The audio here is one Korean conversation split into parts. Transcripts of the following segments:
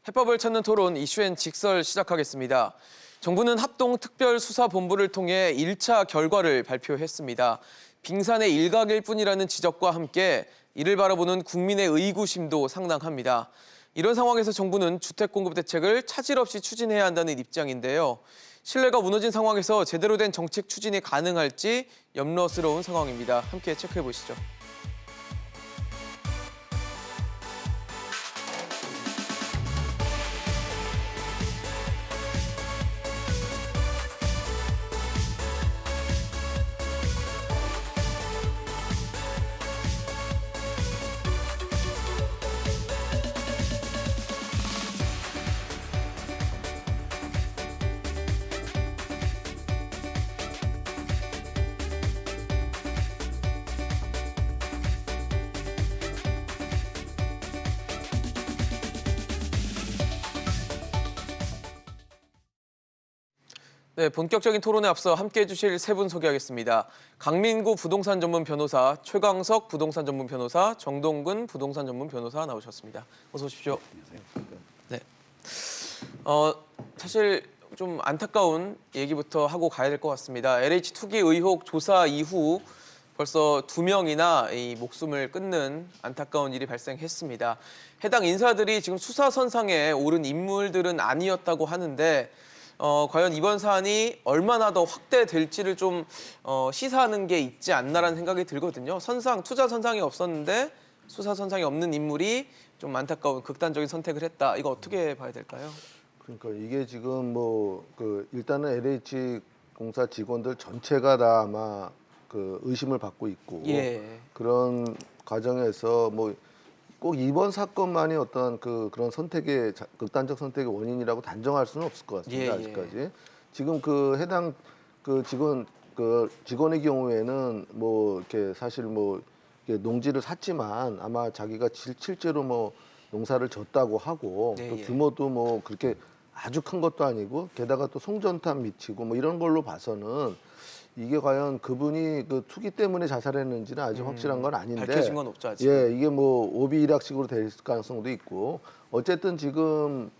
해법을 찾는 토론 이슈엔 직설 시작하겠습니다. 정부는 합동특별수사본부를 통해 1차 결과를 발표했습니다. 빙산의 일각일 뿐이라는 지적과 함께 이를 바라보는 국민의 의구심도 상당합니다. 이런 상황에서 정부는 주택공급 대책을 차질 없이 추진해야 한다는 입장인데요. 신뢰가 무너진 상황에서 제대로 된 정책 추진이 가능할지 염려스러운 상황입니다. 함께 체크해 보시죠. 네, 본격적인 토론에 앞서 함께해 주실 세 분 소개하겠습니다. 강민구 부동산 전문 변호사, 최광석 부동산 전문 변호사, 정동근 부동산 전문 변호사 나오셨습니다. 어서 오십시오. 네. 사실 좀 안타까운 얘기부터 하고 가야 될 것 같습니다. LH 투기 의혹 조사 이후 벌써 2명이나 이 목숨을 끊는 안타까운 일이 발생했습니다. 해당 인사들이 지금 수사선상에 오른 인물들은 아니었다고 하는데 과연 이번 사안이 얼마나 더 확대될지를 좀 시사하는 게 있지 않나라는 생각이 들거든요. 투자 선상이 없었는데 수사 선상이 없는 인물이 좀 안타까운 극단적인 선택을 했다. 이거 어떻게 봐야 될까요? 그러니까 이게 지금 일단은 LH 공사 직원들 전체가 다 아마 의심을 받고 있고 예. 그런 과정에서 꼭 이번 사건만이 어떤 그런 극단적 선택의 원인이라고 단정할 수는 없을 것 같습니다. 예, 아직까지. 지금 해당 직원의 경우에는 이렇게 사실 이렇게 농지를 샀지만 아마 자기가 실제로 농사를 졌다고 하고 네, 또 예. 규모도 그렇게 아주 큰 것도 아니고 게다가 또 송전탑 미치고 이런 걸로 봐서는 이게 과연 그분이 투기 때문에 자살했는지는 아직 확실한 건 아닌데 밝혀진 건 없죠, 아직. 예, 이게 오비일학식으로 될 가능성도 있고 어쨌든 지금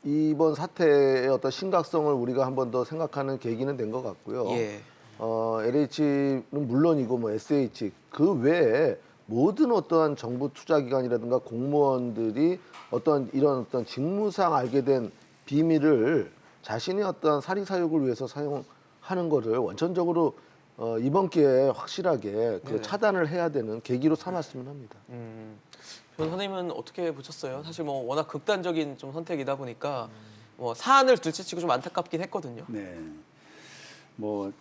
이번 사태의 어떤 심각성을 우리가 한 번 더 생각하는 계기는 된 것 같고요. 예. LH는 물론이고 SH 그 외에 모든 어떠한 정부 투자기관이라든가 공무원들이 이런 직무상 알게 된 비밀을 자신의 어떤 사리사욕을 위해서 사용하는 거를 원천적으로 이번 기회에 확실하게 차단을 해야 되는 계기로 삼았으면 합니다. 변호사님은 어떻게 보셨어요? 사실 워낙 극단적인 좀 선택이다 보니까 사안을 둘째치고 좀 안타깝긴 했거든요. 네.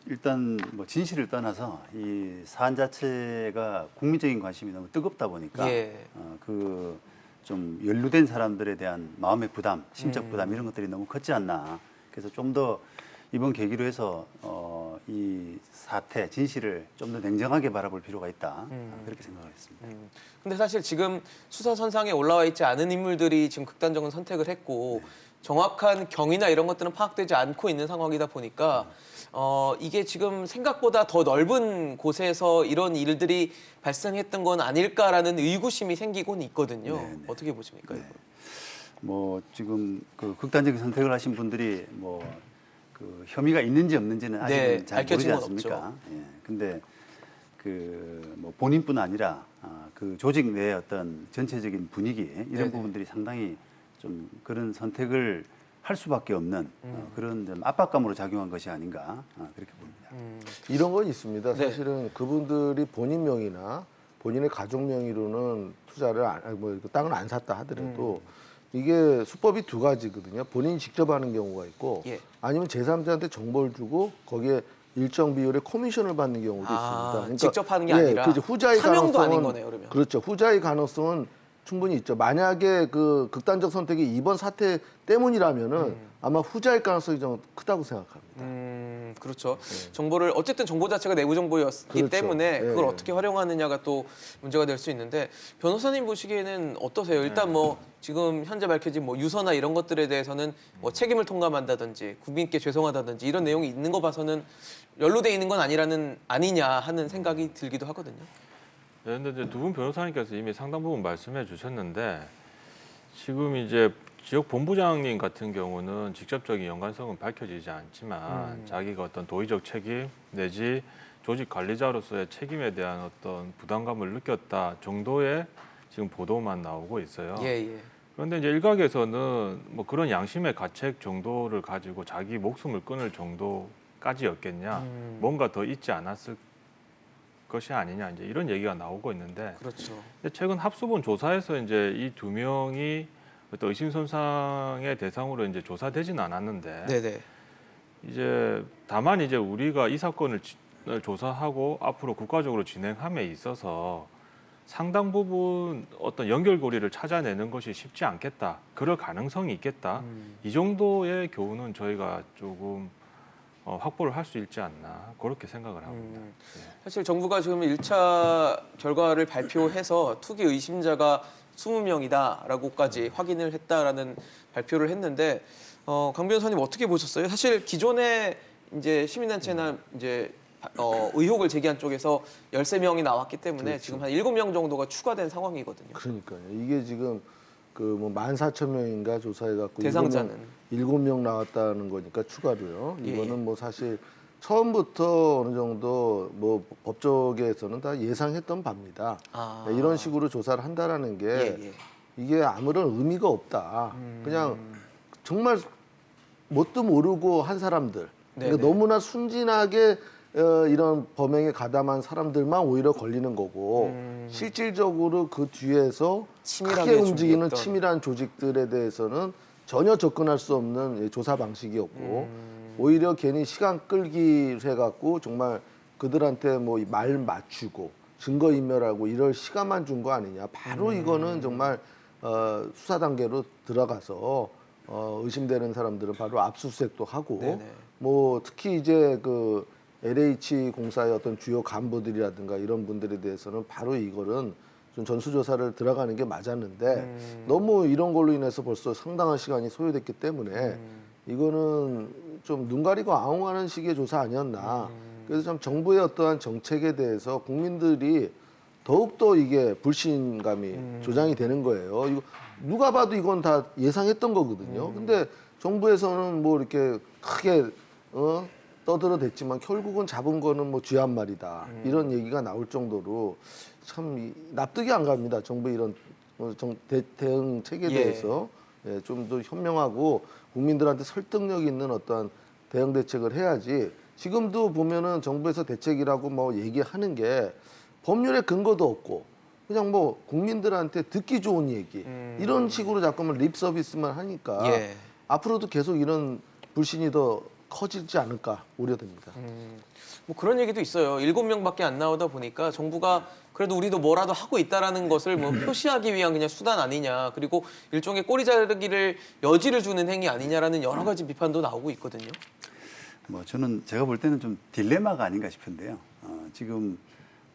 일단 진실을 떠나서 이 사안 자체가 국민적인 관심이 너무 뜨겁다 보니까 예. 좀 연루된 사람들에 대한 마음의 부담, 심적 부담 이런 것들이 너무 컸지 않나. 그래서 좀 더 이번 계기로 해서 이 사태 진실을 좀 더 냉정하게 바라볼 필요가 있다. 그렇게 생각을 했습니다. 근데 사실 지금 수사 선상에 올라와 있지 않은 인물들이 지금 극단적인 선택을 했고 정확한 경위나 이런 것들은 파악되지 않고 있는 상황이다 보니까 이게 지금 생각보다 더 넓은 곳에서 이런 일들이 발생했던 건 아닐까라는 의구심이 생기곤 있거든요. 네, 네. 어떻게 보십니까? 네. 지금 극단적인 선택을 하신 분들이 혐의가 있는지 없는지는 아직은 잘 모르지 밝혀진 건 않습니까? 예. 근데 본인뿐 아니라 그 조직 내의 어떤 전체적인 분위기 이런 네네. 부분들이 상당히 좀 그런 선택을 할 수밖에 없는 그런 좀 압박감으로 작용한 것이 아닌가 그렇게 봅니다. 이런 건 있습니다. 네. 사실은 그분들이 본인 명의나 본인의 가족 명의로는 투자를 땅을 안 샀다 하더라도 이게 수법이 두 가지거든요. 본인이 직접 하는 경우가 있고 예. 아니면 제3자한테 정보를 주고 거기에 일정 비율의 커미션을 받는 경우도 있습니다. 그러니까 직접 하는 게 아니라 후자의 사명도 가능성은 아닌 거네요, 그러면. 그렇죠. 후자의 가능성은 충분히 있죠. 만약에 극단적 선택이 이번 사태 때문이라면은 아마 후자일 가능성이 좀 크다고 생각합니다. 그렇죠. 정보를 어쨌든 정보 자체가 내부 정보였기 그렇죠. 때문에 그걸 예. 어떻게 활용하느냐가 또 문제가 될 수 있는데 변호사님 보시기에는 어떠세요? 일단 지금 현재 밝혀진 유서나 이런 것들에 대해서는 책임을 통감한다든지 국민께 죄송하다든지 이런 내용이 있는 거 봐서는 연루돼 있는 건 아니냐 하는 생각이 들기도 하거든요. 네, 근데 이제 두 분 변호사님께서 이미 상당 부분 말씀해 주셨는데 지금 이제 지역 본부장님 같은 경우는 직접적인 연관성은 밝혀지지 않지만 자기가 어떤 도의적 책임 내지 조직 관리자로서의 책임에 대한 어떤 부담감을 느꼈다 정도의 지금 보도만 나오고 있어요. 예, 예. 그런데 이제 일각에서는 뭐 그런 양심의 가책 정도를 가지고 자기 목숨을 끊을 정도까지였겠냐, 뭔가 더 있지 않았을 것이 아니냐, 이제 이런 얘기가 나오고 있는데, 그렇죠. 근데 최근 합수본 조사에서 이제 이 두 명이 어떤 의심손상의 대상으로 이제 조사되지는 않았는데, 네네. 이제 다만 이제 우리가 이 사건을 조사하고 앞으로 국가적으로 진행함에 있어서 상당 부분 어떤 연결고리를 찾아내는 것이 쉽지 않겠다. 그럴 가능성이 있겠다. 이 정도의 교훈은 저희가 조금 확보를 할 수 있지 않나 그렇게 생각을 합니다. 예. 사실 정부가 지금 1차 결과를 발표해서 투기 의심자가 20명이다라고까지 확인을 했다라는 발표를 했는데 강 변호사님 어떻게 보셨어요? 사실 기존에 이제 시민단체나 이제 의혹을 제기한 쪽에서 13명이 나왔기 때문에 그렇죠. 지금 한 7명 정도가 추가된 상황이거든요. 그러니까요. 이게 지금 그 뭐 14,000명인가 조사해갖고 대상자는 7명 나왔다는 거니까 추가로요. 예. 이거는 뭐 사실 처음부터 어느 정도 뭐 법조계에서는 다 예상했던 바입니다. 아. 네, 이런 식으로 조사를 한다라는 게 예, 예. 이게 아무런 의미가 없다. 그냥 정말 뭣도 모르고 한 사람들. 그러니까 네네. 너무나 순진하게 이런 범행에 가담한 사람들만 오히려 걸리는 거고 실질적으로 그 뒤에서 치밀하게 크게 움직이는 준비했던. 치밀한 조직들에 대해서는 전혀 접근할 수 없는 조사 방식이었고 오히려 괜히 시간 끌기 해갖고 정말 그들한테 뭐 말 맞추고 증거 인멸하고 이럴 시간만 준 거 아니냐. 바로 이거는 정말 수사 단계로 들어가서 의심되는 사람들은 바로 압수수색도 하고 네네. 뭐 특히 이제 그 LH 공사의 어떤 주요 간부들이라든가 이런 분들에 대해서는 바로 이거는 좀 전수조사를 들어가는 게 맞았는데 너무 이런 걸로 인해서 벌써 상당한 시간이 소요됐기 때문에 이거는 좀 눈 가리고 아웅하는 식의 조사 아니었나. 그래서 참 정부의 어떠한 정책에 대해서 국민들이 더욱더 이게 불신감이 조장이 되는 거예요. 이거 누가 봐도 이건 다 예상했던 거거든요. 근데 정부에서는 뭐 이렇게 크게 떠들어댔지만 결국은 잡은 거는 뭐 쥐 한 마리다. 이런 얘기가 나올 정도로 참 납득이 안 갑니다. 정부 이런 대응 책에 예. 대해서 좀 더 현명하고 국민들한테 설득력 있는 어떤 대응 대책을 해야지. 지금도 보면은 정부에서 대책이라고 뭐 얘기하는 게 법률에 근거도 없고 그냥 뭐 국민들한테 듣기 좋은 얘기 이런 식으로 자꾸만 립 서비스만 하니까 예. 앞으로도 계속 이런 불신이 더 커지지 않을까 우려됩니다. 뭐 그런 얘기도 있어요. 7명밖에 안 나오다 보니까 정부가 그래도 우리도 뭐라도 하고 있다라는 것을 뭐 표시하기 위한 그냥 수단 아니냐. 그리고 일종의 꼬리 자르기를 여지를 주는 행위 아니냐라는 여러 가지 비판도 나오고 있거든요. 뭐 저는 제가 볼 때는 좀 딜레마가 아닌가 싶은데요. 지금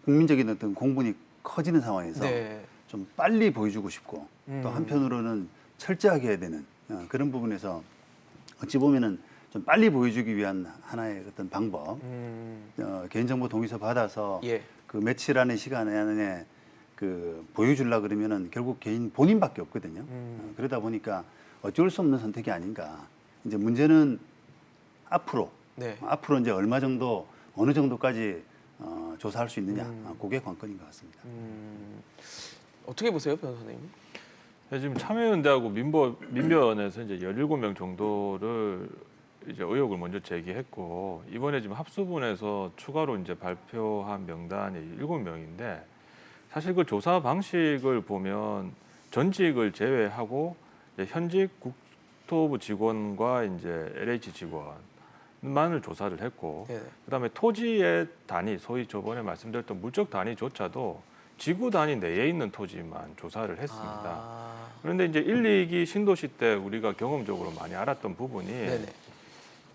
국민적인 어떤 공분이 커지는 상황에서 네. 좀 빨리 보여주고 싶고 또 한편으로는 철저하게 해야 되는 그런 부분에서 어찌 보면은 좀 빨리 보여주기 위한 하나의 어떤 방법, 개인정보 동의서 받아서 예. 그 며칠 안의 시간 안에 그 보여주려 그러면은 결국 개인 본인밖에 없거든요. 그러다 보니까 어쩔 수 없는 선택이 아닌가. 이제 문제는 앞으로 네. 앞으로 이제 얼마 정도 어느 정도까지 조사할 수 있느냐, 그게 관건인 것 같습니다. 어떻게 보세요, 변호사님? 네, 지금 참여연대하고 민변에서 이제 17명 정도를 이제 의혹을 먼저 제기했고 이번에 지금 합수본에서 추가로 이제 발표한 명단이 7명인데 사실 그 조사 방식을 보면 전직을 제외하고 이제 현직 국토부 직원과 이제 LH 직원만을 조사를 했고 네. 그다음에 토지의 단위, 소위 저번에 말씀드렸던 물적 단위조차도 지구 단위 내에 있는 토지만 조사를 했습니다. 아. 그런데 이제 1, 2기 신도시 때 우리가 경험적으로 많이 알았던 부분이 네네.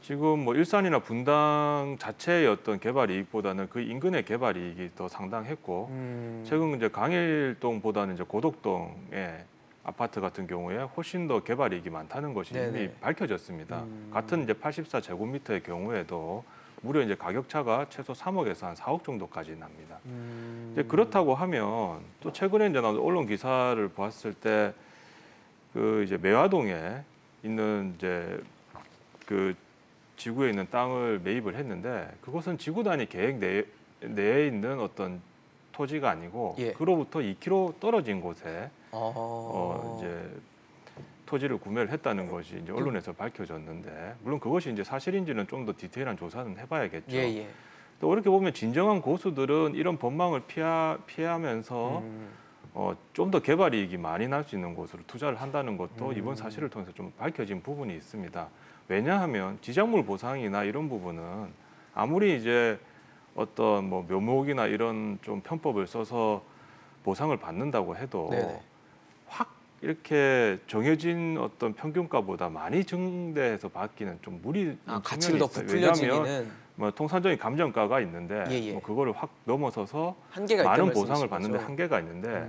지금 뭐 일산이나 분당 자체의 어떤 개발 이익보다는 그 인근의 개발 이익이 더 상당했고 최근 이제 강일동보다는 이제 고덕동의 아파트 같은 경우에 훨씬 더 개발 이익이 많다는 것이 이미 네네. 밝혀졌습니다. 같은 이제 84제곱미터의 경우에도 무려 이제 가격 차가 최소 3억에서 한 4억 정도까지 납니다. 이제 그렇다고 하면 또 최근에 이제 나온 언론 기사를 봤을 때 그 이제 매화동에 있는 이제 그 지구에 있는 땅을 매입을 했는데 그것은 지구 단위 계획 내에 있는 어떤 토지가 아니고 예. 그로부터 2km 떨어진 곳에 이제 이제 토지를 구매를 했다는 것이 이제 언론에서 밝혀졌는데 물론 그것이 이제 사실인지는 좀 더 디테일한 조사는 해봐야겠죠. 예. 또 이렇게 보면 진정한 고수들은 이런 법망을 피하면서 좀 더 개발 이익이 많이 날 수 있는 곳으로 투자를 한다는 것도 이번 사실을 통해서 좀 밝혀진 부분이 있습니다. 왜냐하면 지작물 보상이나 이런 부분은 아무리 이제 어떤 뭐 묘목이나 이런 좀 편법을 써서 보상을 받는다고 해도 네네. 확 이렇게 정해진 어떤 평균가보다 많이 증대해서 받기는 좀 무리 가치를 더 있어요. 부풀려지기는 왜냐하면 뭐 통상적인 감정가가 있는데 예. 뭐 그거를 확 넘어서서 한계가 있다는 많은 말씀이신 보상을 받는데 거죠? 한계가 있는데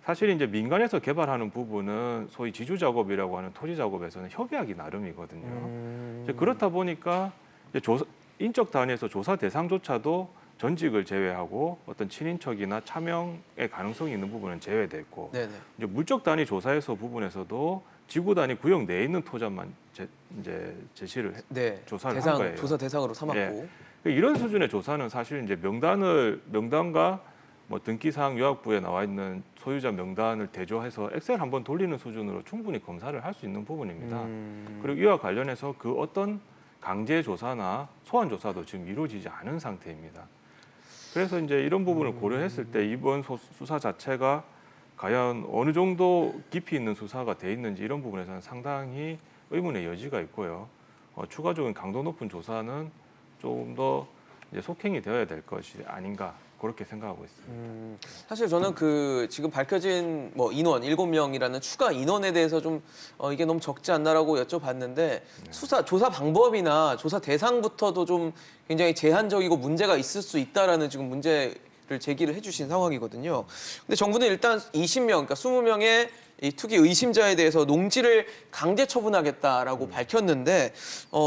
사실 이제 민간에서 개발하는 부분은 소위 지주 작업이라고 하는 토지 작업에서는 협의하기 나름이거든요. 이제 그렇다 보니까 이제 인적 단위에서 조사 대상조차도 전직을 제외하고 어떤 친인척이나 차명의 가능성이 있는 부분은 제외됐고 네네. 이제 물적 단위 조사에서 부분에서도 지구 단위 구역 내에 있는 토지만 이제 제시를 네. 조사를 한 거예요. 조사 대상으로 삼았고. 예. 이런 수준의 조사는 사실 이제 명단과 뭐 등기사항 요약부에 나와 있는 소유자 명단을 대조해서 엑셀 한번 돌리는 수준으로 충분히 검사를 할 수 있는 부분입니다. 그리고 이와 관련해서 그 어떤 강제 조사나 소환 조사도 지금 이루어지지 않은 상태입니다. 그래서 이제 이런 부분을 고려했을 때 이번 수사 자체가 과연 어느 정도 깊이 있는 수사가 돼 있는지 이런 부분에서는 상당히 의문의 여지가 있고요. 추가적인 강도 높은 조사는 조금 더 이제 속행이 되어야 될 것이 아닌가 그렇게 생각하고 있습니다. 사실 저는 그 지금 밝혀진 뭐 인원 7명이라는 추가 인원에 대해서 좀 이게 너무 적지 않나라고 여쭤봤는데 조사 방법이나 조사 대상부터도 좀 굉장히 제한적이고 문제가 있을 수 있다라는 지금 문제를 제기를 해주신 상황이거든요. 근데 정부는 일단 20명, 그러니까 20명의 이 투기 의심자에 대해서 농지를 강제 처분하겠다라고 밝혔는데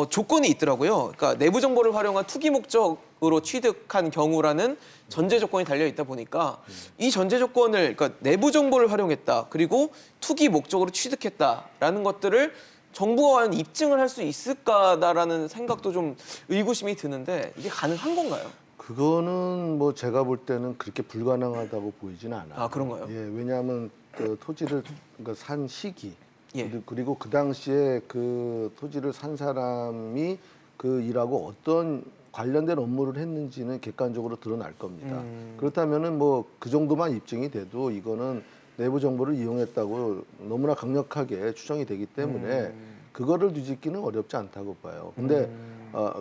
조건이 있더라고요. 그러니까 내부 정보를 활용한 투기 목적으로 취득한 경우라는 전제 조건이 달려 있다 보니까 이 전제 조건을 그러니까 내부 정보를 활용했다 그리고 투기 목적으로 취득했다라는 것들을 정부가 과연 입증을 할 수 있을까라는 생각도 좀 의구심이 드는데 이게 가능한 건가요? 그거는 뭐 제가 볼 때는 그렇게 불가능하다고 보이진 않아요. 아, 그런가요? 예, 왜냐하면 그 토지를 그러니까 산 시기 예. 그리고 그 당시에 그 토지를 산 사람이 그 일하고 어떤 관련된 업무를 했는지는 객관적으로 드러날 겁니다. 그렇다면은 뭐 그 정도만 입증이 돼도 이거는 내부 정보를 이용했다고 너무나 강력하게 추정이 되기 때문에 그거를 뒤집기는 어렵지 않다고 봐요. 근데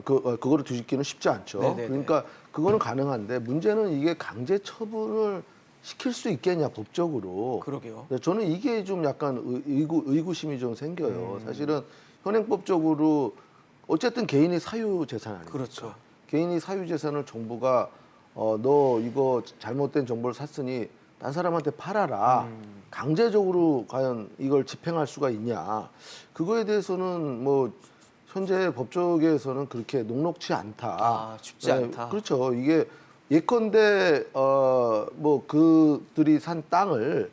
그거를 뒤집기는 쉽지 않죠. 네네네. 그러니까 그거는 가능한데 문제는 이게 강제 처분을 시킬 수 있겠냐 법적으로. 그러게요. 저는 이게 좀 약간 의구심이 좀 생겨요. 사실은 현행법적으로 어쨌든 개인의 사유 재산 아닙니까? 그렇죠. 개인이 사유 재산을 정부가 너 이거 잘못된 정보를 샀으니 딴 사람한테 팔아라. 강제적으로 과연 이걸 집행할 수가 있냐? 그거에 대해서는 뭐 현재 법조계에서는 그렇게 녹록치 않다. 아, 쉽지 않다. 그렇죠. 이게 예컨대 뭐 그들이 산 땅을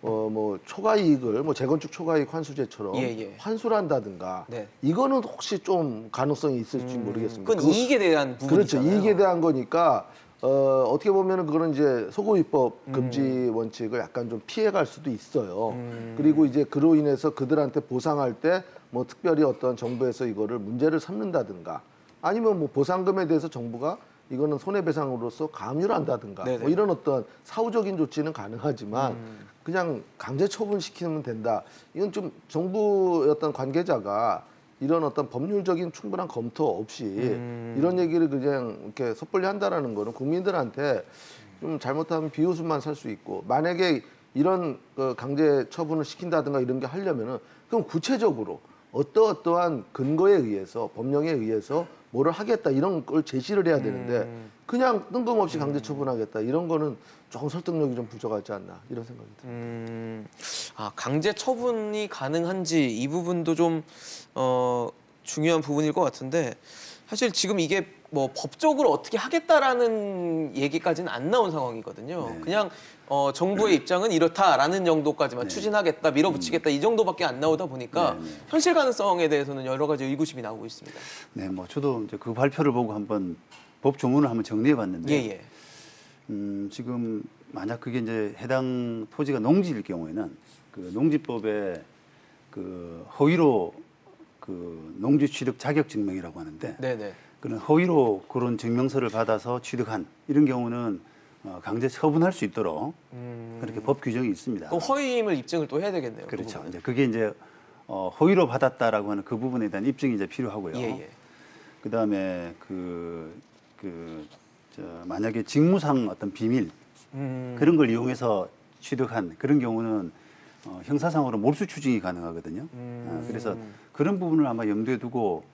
뭐 초과이익을 뭐 재건축 초과이익 환수제처럼 예. 환수를 한다든가 네. 이거는 혹시 좀 가능성이 있을지 모르겠습니다. 그건 이익에 대한 그렇죠. 부분이잖아요. 이익에 대한 거니까 어떻게 보면은 그거는 이제 소고기법 금지 원칙을 약간 좀 피해갈 수도 있어요. 그리고 이제 그로 인해서 그들한테 보상할 때 뭐 특별히 어떤 정부에서 이거를 문제를 삼는다든가 아니면 뭐 보상금에 대해서 정부가 이거는 손해배상으로서 감유를 한다든가 네네. 뭐 이런 어떤 사후적인 조치는 가능하지만 그냥 강제 처분시키면 된다. 이건 좀 정부의 어떤 관계자가 이런 어떤 법률적인 충분한 검토 없이 이런 얘기를 그냥 이렇게 섣불리 한다라는 거는 국민들한테 좀 잘못하면 비웃음만 살 수 있고 만약에 이런 그 강제 처분을 시킨다든가 이런 게 하려면은 그럼 구체적으로 어떠한 근거에 의해서 법령에 의해서 뭐를 하겠다 이런 걸 제시를 해야 되는데 그냥 뜬금없이 강제 처분하겠다 이런 거는 조금 설득력이 좀 부족하지 않나 이런 생각이 듭니다. 강제 처분이 가능한지 이 부분도 좀 중요한 부분일 것 같은데 사실 지금 이게 뭐 법적으로 어떻게 하겠다라는 얘기까지는 안 나온 상황이거든요. 네. 그냥 정부의 입장은 이렇다라는 정도까지만 네. 추진하겠다, 밀어붙이겠다 이 정도밖에 안 나오다 보니까 네, 네. 현실 가능성에 대해서는 여러 가지 의구심이 나오고 있습니다. 네, 뭐 저도 이제 그 발표를 보고 한번 법 조문을 한번 정리해봤는데 예예. 지금 만약 그게 이제 해당 토지가 농지일 경우에는 그 농지법에 그 허위로 그 농지 취득 자격 증명이라고 하는데 네네. 그런 허위로 그런 증명서를 받아서 취득한 이런 경우는 강제 처분할 수 있도록 그렇게 법 규정이 있습니다. 그럼 허위임을 입증을 또 해야 되겠네요. 그 그렇죠. 부분은. 이제 그게 이제 허위로 받았다라고 하는 그 부분에 대한 입증이 이제 필요하고요. 예예. 그다음에 만약에 직무상 어떤 비밀 그런 걸 이용해서 취득한 그런 경우는 형사상으로 몰수 추징이 가능하거든요. 그래서 그런 부분을 아마 염두에 두고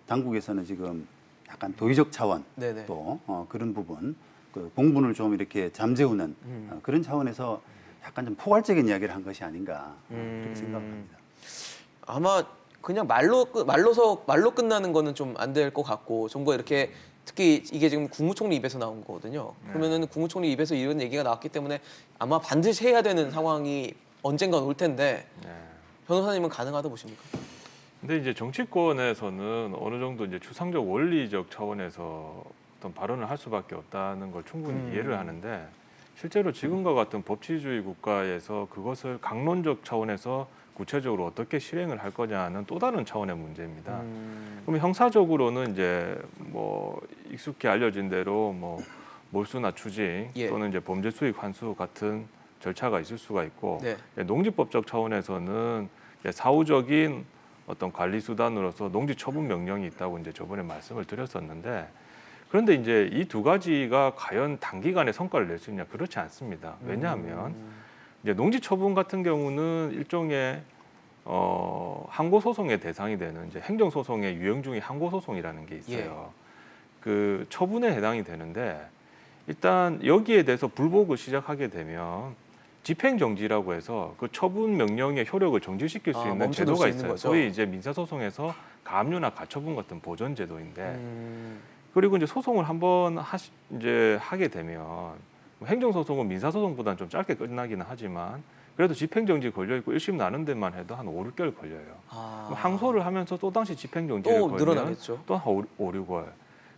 당국에서는 지금 약간 도의적 차원 네네. 또 그런 부분 그 공분을 좀 이렇게 잠재우는 그런 차원에서 약간 좀 포괄적인 이야기를 한 것이 아닌가 그렇게 생각합니다. 아마 그냥 말로 끝나는 거는 좀 안 될 것 같고 정부가 이렇게 특히 이게 지금 국무총리 입에서 나온 거거든요. 그러면은 국무총리 입에서 이런 얘기가 나왔기 때문에 아마 반드시 해야 되는 상황이 언젠가 올 텐데 네. 변호사님은 가능하다 보십니까? 근데 이제 정치권에서는 어느 정도 이제 추상적 원리적 차원에서 어떤 발언을 할 수밖에 없다는 걸 충분히 이해를 하는데 실제로 지금과 같은 법치주의 국가에서 그것을 강론적 차원에서 구체적으로 어떻게 실행을 할 거냐는 또 다른 차원의 문제입니다. 그럼 형사적으로는 이제 뭐 익숙히 알려진 대로 뭐 몰수나 추징 예. 또는 이제 범죄 수익 환수 같은 절차가 있을 수가 있고 네. 농지법적 차원에서는 사후적인 어떤 관리 수단으로서 농지 처분 명령이 있다고 이제 저번에 말씀을 드렸었는데 그런데 이제 이 두 가지가 과연 단기간에 성과를 낼 수 있냐 그렇지 않습니다. 왜냐하면 이제 농지 처분 같은 경우는 일종의 항고 소송의 대상이 되는 이제 행정 소송의 유형 중에 항고 소송이라는 게 있어요. 그 처분에 해당이 되는데 일단 여기에 대해서 불복을 시작하게 되면 집행정지라고 해서 그 처분 명령의 효력을 정지시킬 수 있는 멈춰둘 제도가 수 있는 있어요. 거죠. 소위 이제 민사소송에서 가압류나 가처분 같은 보전 제도인데 그리고 이제 소송을 한번 이제 하게 되면 행정소송은 민사소송보다는 좀 짧게 끝나기는 하지만 그래도 집행정지 걸려 있고 1심 나는 데만 해도 한 5, 6개월 걸려요. 그럼 항소를 하면서 또 당시 집행정지를 또 걸면 늘어나겠죠. 또 한 5, 6월.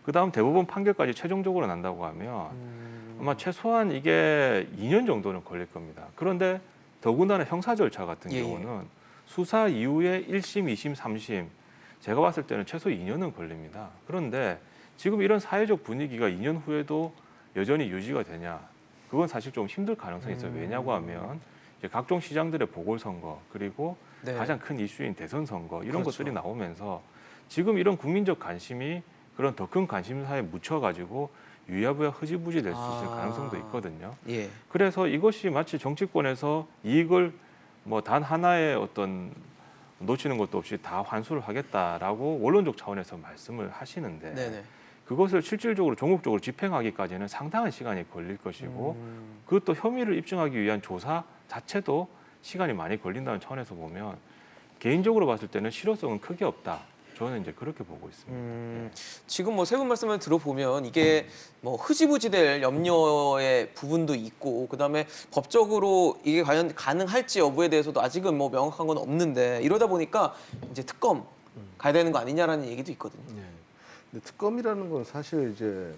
그다음 대법원 판결까지 최종적으로 난다고 하면 아마 최소한 이게 2년 정도는 걸릴 겁니다. 그런데 더군다나 형사 절차 같은 예, 예. 경우는 수사 이후에 1심, 2심, 3심 제가 봤을 때는 최소 2년은 걸립니다. 그런데 지금 이런 사회적 분위기가 2년 후에도 여전히 유지가 되냐? 그건 사실 좀 힘들 가능성이 있어요. 왜냐고 하면 이제 각종 시장들의 보궐선거 그리고 네. 가장 큰 이슈인 대선 선거 이런 그렇죠. 것들이 나오면서 지금 이런 국민적 관심이 그런 더 큰 관심사에 묻혀가지고 유야부야 흐지부지 될 수 있을 가능성도 있거든요. 예. 그래서 이것이 마치 정치권에서 이익을 뭐 단 하나의 어떤 놓치는 것도 없이 다 환수를 하겠다라고 원론적 차원에서 말씀을 하시는데 네네. 그것을 실질적으로 종국적으로 집행하기까지는 상당한 시간이 걸릴 것이고 그것도 혐의를 입증하기 위한 조사 자체도 시간이 많이 걸린다는 차원에서 보면 개인적으로 봤을 때는 실효성은 크게 없다. 저는 이제 그렇게 보고 있습니다. 지금 뭐 세 분 말씀을 들어보면 이게 뭐 흐지부지될 염려의 부분도 있고 그다음에 법적으로 이게 과연 가능할지 여부에 대해서도 아직은 뭐 명확한 건 없는데 이러다 보니까 이제 특검 가야 되는 거 아니냐라는 얘기도 있거든요. 근데 특검이라는 건 사실 이제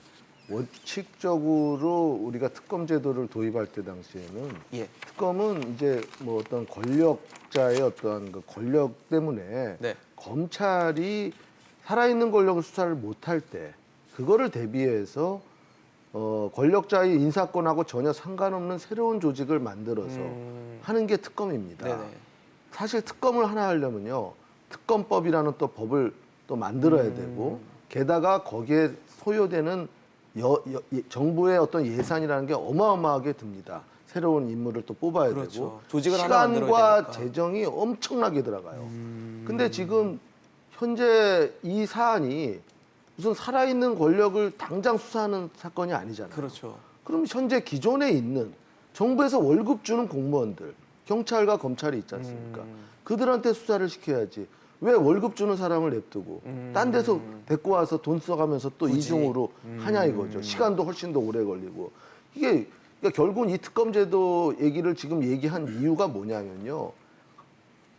원칙적으로 우리가 특검 제도를 도입할 때 당시에는 예. 특검은 이제 뭐 어떤 권력자의 어떤 그 권력 때문에 네. 검찰이 살아있는 권력을 수사를 못할 때 그거를 대비해서 권력자의 인사권하고 전혀 상관없는 새로운 조직을 만들어서 하는 게 특검입니다. 네네. 사실 특검을 하나 하려면요 특검법이라는 또 법을 또 만들어야 되고 게다가 거기에 소요되는 정부의 어떤 예산이라는 게 어마어마하게 듭니다. 새로운 인물을 또 뽑아야 그렇죠. 되고 조직을 하나 만들어야 시간과 되니까. 재정이 엄청나게 들어가요. 근데 지금 현재 이 사안이 무슨 살아있는 권력을 당장 수사하는 사건이 아니잖아요. 그렇죠. 그럼 현재 기존에 있는 정부에서 월급 주는 공무원들, 경찰과 검찰이 있지 않습니까? 그들한테 수사를 시켜야지. 왜 월급 주는 사람을 냅두고 딴 데서 데리고 와서 돈 써가면서 또 굳이. 이중으로 하냐 이거죠. 시간도 훨씬 더 오래 걸리고. 이게 그러니까 결국은 이 특검제도 얘기를 지금 얘기한 이유가 뭐냐면요.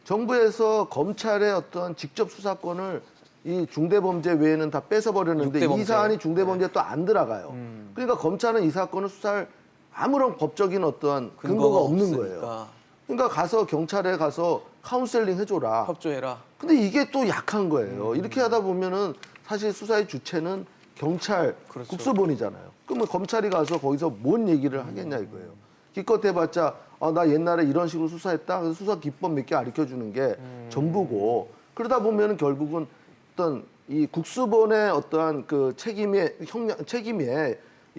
정부에서 검찰의 어떤 직접 수사권을 이 중대범죄 외에는 다 뺏어버렸는데 이 6대 범죄. 사안이 중대범죄에 또 안 들어가요. 그러니까 검찰은 이 사건을 수사할 아무런 법적인 어떠한 근거가 없는 거예요. 없으니까. 그러니까 가서 경찰에 가서 카운셀링 해줘라. 협조해라. 근데 이게 또 약한 거예요. 이렇게 하다 보면은 사실 수사의 주체는 경찰, 그렇죠. 국수본이잖아요. 그러면 검찰이 가서 거기서 뭔 얘기를 하겠냐 이거예요. 기껏 해봤자 나 옛날에 이런 식으로 수사했다. 그래서 수사 기법 몇 개 가르쳐 주는 게 전부고 그러다 보면은 결국은 어떤 이 국수본의 어떠한 그 책임에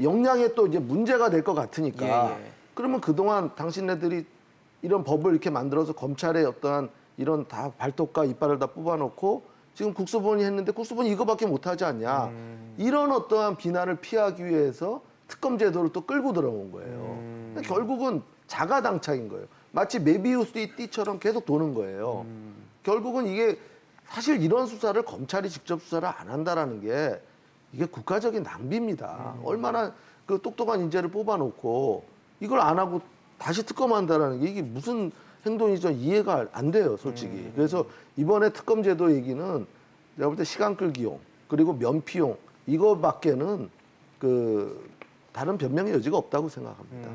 역량에 또 이제 문제가 될 것 같으니까 예. 그러면 그동안 당신네들이 이런 법을 이렇게 만들어서 검찰의 어떠한 이런 다 발톱과 이빨을 다 뽑아놓고 지금 국수본이 했는데 국수본이 이거밖에 못하지 않냐. 이런 어떠한 비난을 피하기 위해서 특검 제도를 또 끌고 들어온 거예요. 근데 결국은 자가당착인 거예요. 마치 메비우스 띠처럼 계속 도는 거예요. 결국은 이게 사실 이런 수사를 검찰이 직접 수사를 안 한다라는 게 이게 국가적인 낭비입니다. 얼마나 그 똑똑한 인재를 뽑아놓고 이걸 안 하고 다시 특검한다라는 게 이게 무슨 행동이죠? 이해가 안 돼요, 솔직히. 그래서 이번에 특검 제도 얘기는 내가 볼 때 시간 끌기용 그리고 면피용 이거밖에는 그 다른 변명의 여지가 없다고 생각합니다.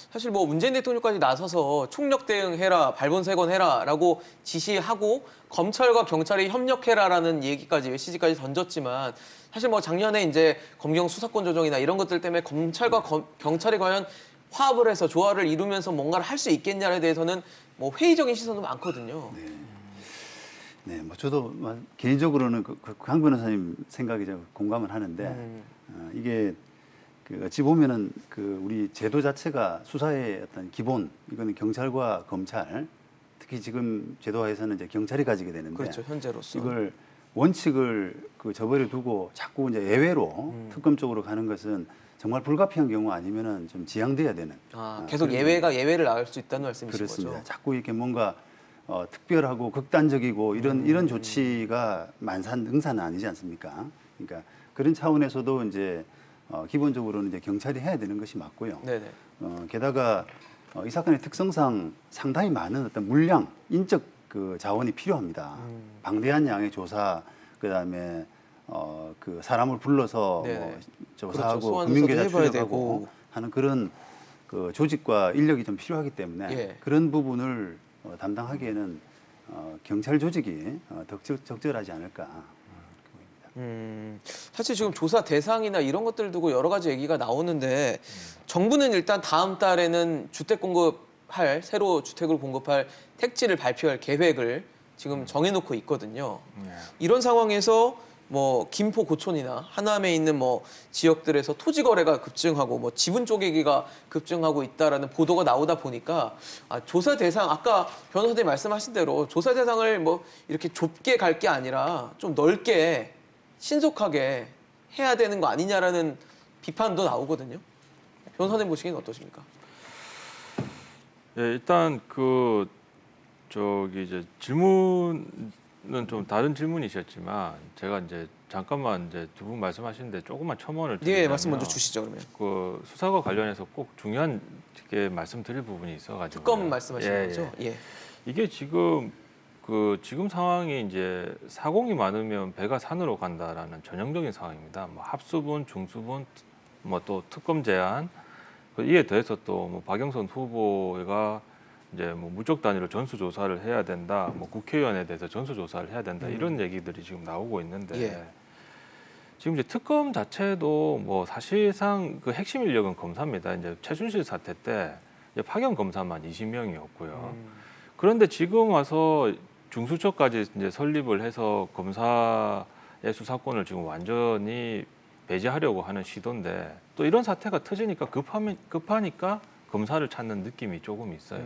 사실 뭐 문재인 대통령까지 나서서 총력 대응해라, 발본색원해라라고 지시하고 검찰과 경찰이 협력해라라는 얘기까지 메시지까지 던졌지만 사실 뭐 작년에 이제 검경 수사권 조정이나 이런 것들 때문에 검찰과 경찰이 과연 화합을 해서 조화를 이루면서 뭔가를 할 수 있겠냐에 대해서는 뭐 회의적인 시선도 많거든요. 네, 뭐 저도 개인적으로는 강 변호사님 생각에 좀 공감을 하는데 이게 그 어찌 보면은 그 우리 제도 자체가 수사의 어떤 기본 이거는 경찰과 검찰 특히 지금 제도화에서는 이제 경찰이 가지게 되는데 그렇죠, 현재로서. 이걸 원칙을 그 저버려 두고 자꾸 이제 예외로 특검 쪽으로 가는 것은 정말 불가피한 경우 아니면은 좀 지양돼야 되는. 계속 그런 예외가 예외를 나올 수 있다는 말씀이신 그렇습니다. 거죠. 자꾸 이렇게 뭔가 특별하고 극단적이고 이런 조치가 만산능사는 아니지 않습니까? 그러니까 그런 차원에서도 이제 기본적으로는 이제 경찰이 해야 되는 것이 맞고요. 네네. 게다가 이 사건의 특성상 상당히 많은 어떤 물량, 인적 그 자원이 필요합니다. 방대한 양의 조사, 그다음에 그 사람을 불러서 뭐 조사하고 그렇죠. 국민계좌 해봐야 출력하고 되고. 하는 그런 그 조직과 인력이 좀 필요하기 때문에 예. 그런 부분을 담당하기에는 경찰 조직이 적절하지 않을까. 사실 지금 조사 대상이나 이런 것들 두고 여러 가지 얘기가 나오는데 정부는 일단 다음 달에는 새로 주택을 공급할 택지를 발표할 계획을 지금 정해놓고 있거든요. 이런 상황에서 뭐 김포 고촌이나 하남에 있는 뭐 지역들에서 토지 거래가 급증하고 뭐 지분 쪼개기가 급증하고 있다라는 보도가 나오다 보니까 조사 대상 아까 변호사님 말씀하신 대로 조사 대상을 뭐 이렇게 좁게 갈 게 아니라 좀 넓게 신속하게 해야 되는 거 아니냐라는 비판도 나오거든요. 변호사님 보시기엔 어떠십니까? 예, 일단 이제 질문은 좀 다른 질문이셨지만 제가 이제 잠깐만 이제 두 분 말씀하시는데 조금만 첨언을 드리자면 예, 말씀 먼저 주시죠 그러면. 그 수사과 관련해서 꼭 중요한 게 말씀드릴 부분이 있어가지고 특검 말씀하시는 거죠? 예. 이게 지금 지금 상황이 이제 사공이 많으면 배가 산으로 간다라는 전형적인 상황입니다. 뭐 합수분, 중수분, 뭐 또 특검 제안, 이에 더해서 또 뭐 박영선 후보가 이제 뭐 무적 단위로 전수조사를 해야 된다, 뭐 국회의원에 대해서 전수조사를 해야 된다 이런 얘기들이 지금 나오고 있는데 예. 지금 이제 특검 자체도 뭐 사실상 그 핵심 인력은 검사입니다. 이제 최순실 사태 때 이제 파견 검사만 20명이었고요. 그런데 지금 와서 중수처까지 이제 설립을 해서 검사의 수사권을 지금 완전히 배제하려고 하는 시도인데 또 이런 사태가 터지니까 급하니까 검사를 찾는 느낌이 조금 있어요.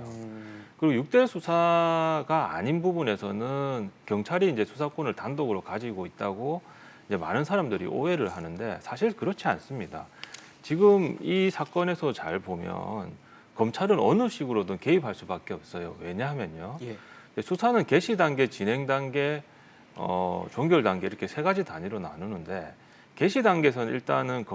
그리고 6대 수사가 아닌 부분에서는 경찰이 이제 수사권을 단독으로 가지고 있다고 이제 많은 사람들이 오해를 하는데 사실 그렇지 않습니다. 지금 이 사건에서 잘 보면 검찰은 어느 식으로든 개입할 수밖에 없어요. 왜냐하면요. 예. 수사는 개시 단계, 진행 단계, 종결 단계 이렇게 세 가지 단위로 나누는데 개시 단계에서는 일단은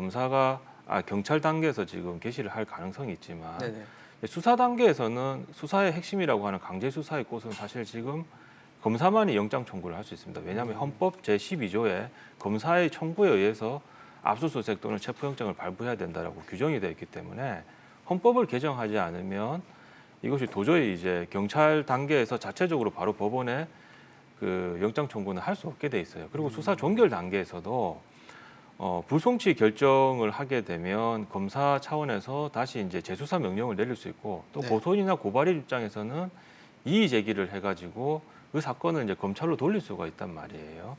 경찰 단계에서 지금 개시를 할 가능성이 있지만 네네. 수사 단계에서는 수사의 핵심이라고 하는 강제 수사의 꽃은 사실 지금 검사만이 영장 청구를 할 수 있습니다. 왜냐하면 헌법 제12조에 검사의 청구에 의해서 압수수색 또는 체포영장을 발부해야 된다라고 규정이 되어 있기 때문에 헌법을 개정하지 않으면 이것이 도저히 이제 경찰 단계에서 자체적으로 바로 법원에 그 영장 청구는 할 수 없게 돼 있어요. 그리고 수사 종결 단계에서도 불송치 결정을 하게 되면 검사 차원에서 다시 이제 재수사 명령을 내릴 수 있고 또 네. 고소인이나 고발인 입장에서는 이의 제기를 해가지고 그 사건을 이제 검찰로 돌릴 수가 있단 말이에요.